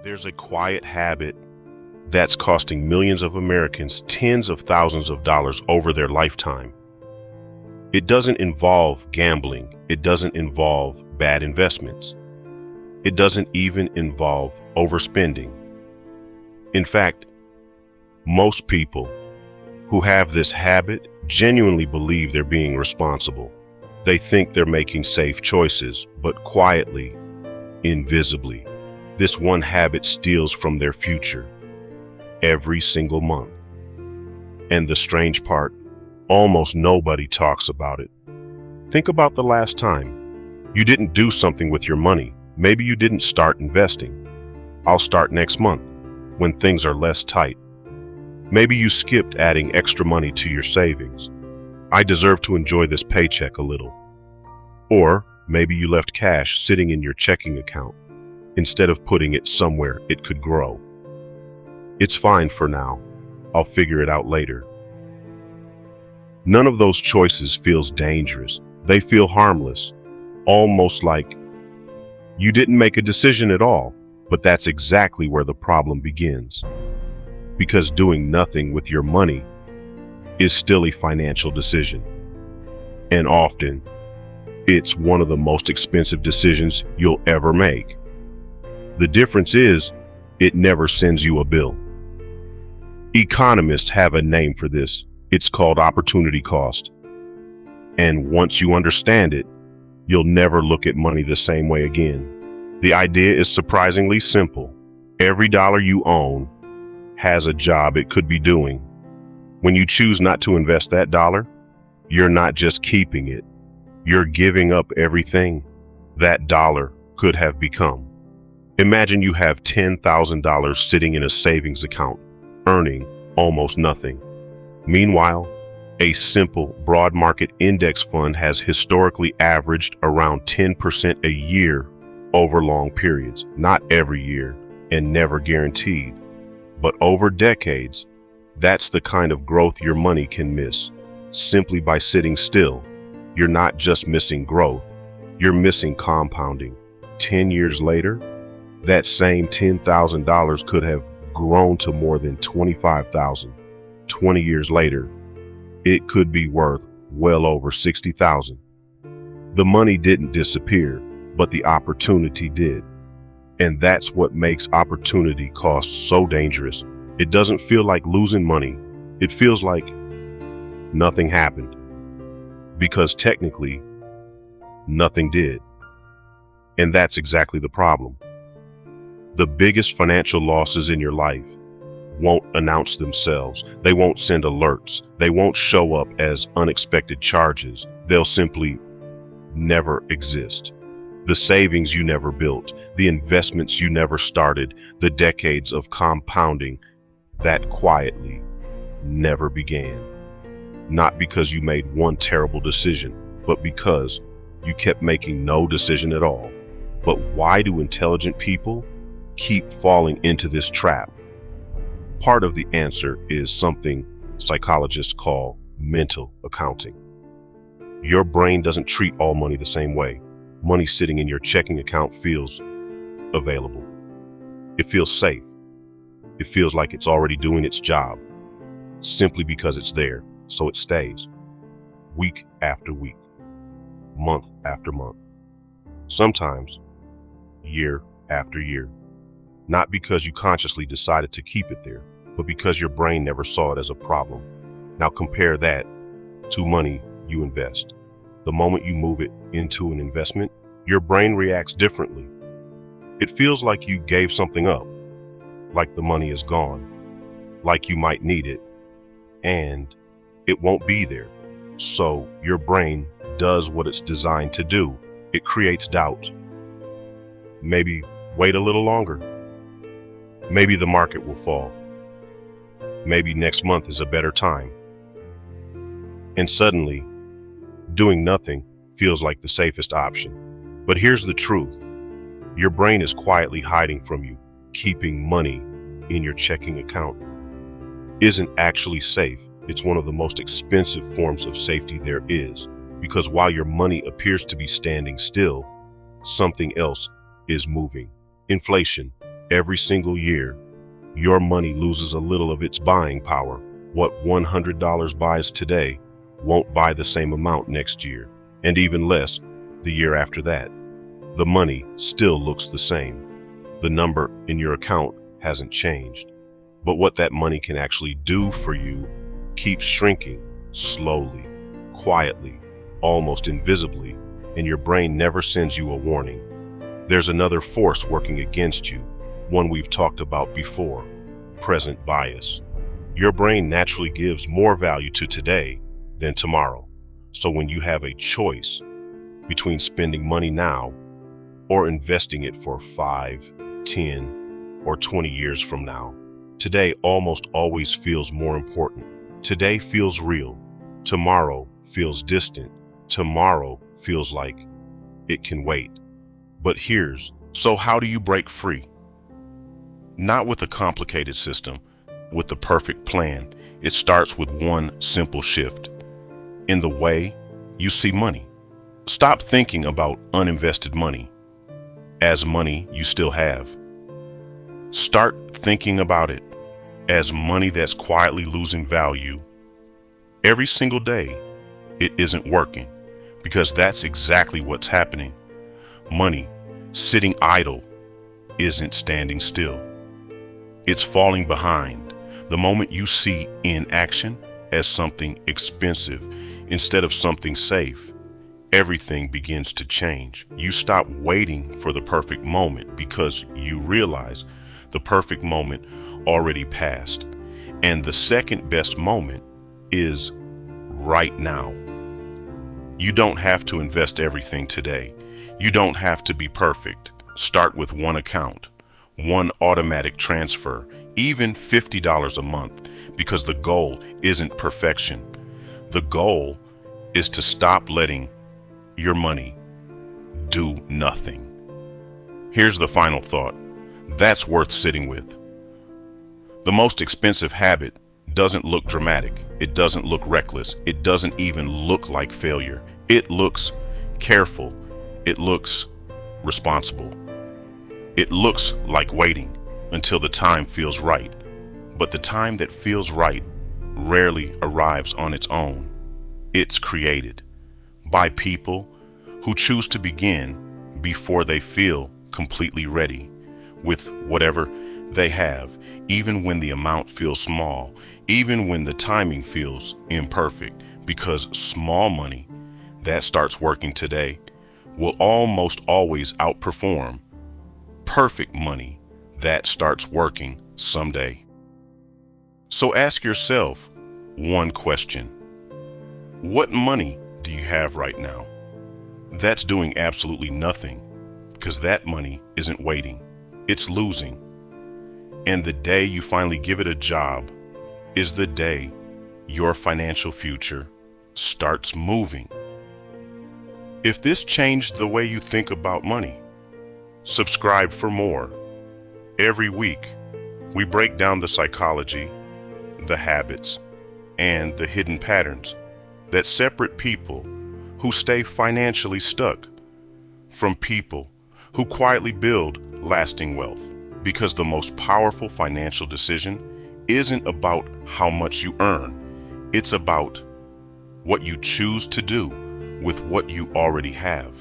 There's a quiet habit that's costing millions of Americans tens of thousands of dollars over their lifetime. It doesn't involve gambling. It doesn't involve bad investments. It doesn't even involve overspending. In fact, most people who have this habit genuinely believe they're being responsible. They think they're making safe choices, but quietly, invisibly, this one habit steals from their future every single month. And the strange part, almost nobody talks about it. Think about the last time you didn't do something with your money. Maybe you didn't start investing. I'll start next month when things are less tight. Maybe you skipped adding extra money to your savings. I deserve to enjoy this paycheck a little. Or maybe you left cash sitting in your checking account instead of putting it somewhere it could grow. It's fine for now. I'll figure it out later. None of those choices feels dangerous. They feel harmless, almost like you didn't make a decision at all. But that's exactly where the problem begins. Because doing nothing with your money is still a financial decision. And often, it's one of the most expensive decisions you'll ever make. The difference is, it never sends you a bill. Economists have a name for this. It's called opportunity cost. And once you understand it, you'll never look at money the same way again. The idea is surprisingly simple. Every dollar you own has a job it could be doing. When you choose not to invest that dollar, you're not just keeping it. You're giving up everything that dollar could have become. Imagine you have $10,000 sitting in a savings account, earning almost nothing. Meanwhile, a simple broad market index fund has historically averaged around 10% a year over long periods, not every year and never guaranteed, but over decades. That's the kind of growth your money can miss simply by sitting still. You're not just missing growth, you're missing compounding. 10 years later, that same $10,000 could have grown to more than $25,000. 20 years later, it could be worth well over $60,000. The money didn't disappear, but the opportunity did. And that's what makes opportunity cost so dangerous. It doesn't feel like losing money. It feels like nothing happened. Because technically, nothing did. And that's exactly the problem. The biggest financial losses in your life won't announce themselves. They won't send alerts. They won't show up as unexpected charges. They'll simply never exist. The savings you never built, the investments you never started, the decades of compounding that quietly never began. Not because you made one terrible decision, but because you kept making no decision at all. But why do intelligent people keep falling into this trap? Part of the answer is something psychologists call mental accounting. Your brain doesn't treat all money the same way. Money sitting in your checking account feels available. It feels safe. It feels like it's already doing its job simply because it's there, so it stays. Week after week, month after month, sometimes year after year. Not because you consciously decided to keep it there, but because your brain never saw it as a problem. Now compare that to money you invest. The moment you move it into an investment, your brain reacts differently. It feels like you gave something up, like the money is gone, like you might need it, and it won't be there. So your brain does what it's designed to do. It creates doubt. Maybe wait a little longer. Maybe the market will fall. Maybe next month is a better time. And suddenly, doing nothing feels like the safest option. But here's the truth. Your brain is quietly hiding from you. Keeping money in your checking account isn't actually safe. It's one of the most expensive forms of safety there is. Because while your money appears to be standing still, something else is moving. Inflation, Every single year, your money loses a little of its buying power. What $100 buys today won't buy the same amount next year, and even less the year after that. The money still looks the same. The number in your account hasn't changed. But what that money can actually do for you keeps shrinking slowly, quietly, almost invisibly, and your brain never sends you a warning. There's another force working against you, one we've talked about before: present bias. Your brain naturally gives more value to today than tomorrow. So when you have a choice between spending money now or investing it for 5, 10, or 20 years from now, today almost always feels more important. Today feels real. Tomorrow feels distant. Tomorrow feels like it can wait. But so how do you break free? Not with a complicated system, with the perfect plan. It starts with one simple shift in the way you see money. Stop thinking about uninvested money as money you still have. Start thinking about it as money that's quietly losing value. Every single day, it isn't working, because that's exactly what's happening. Money sitting idle isn't standing still. It's falling behind. The moment you see inaction as something expensive instead of something safe, everything begins to change. You stop waiting for the perfect moment because you realize the perfect moment already passed. And the second best moment is right now. You don't have to invest everything today. You don't have to be perfect. Start with one account, one automatic transfer, even $50 a month, because the goal isn't perfection. The goal is to stop letting your money do nothing. Here's the final thought that's worth sitting with. The most expensive habit doesn't look dramatic. It doesn't look reckless. It doesn't even look like failure. It looks careful. It looks responsible. It looks like waiting until the time feels right. But the time that feels right rarely arrives on its own. It's created by people who choose to begin before they feel completely ready with whatever they have, even when the amount feels small, even when the timing feels imperfect, because small money that starts working today will almost always outperform perfect money that starts working someday. So ask yourself one question. What money do you have right now that's doing absolutely nothing? Because that money isn't waiting, it's losing. And the day you finally give it a job is the day your financial future starts moving. If this changed the way you think about money, subscribe for more. Every week, we break down the psychology, the habits, and the hidden patterns that separate people who stay financially stuck from people who quietly build lasting wealth. Because the most powerful financial decision isn't about how much you earn. It's about what you choose to do with what you already have.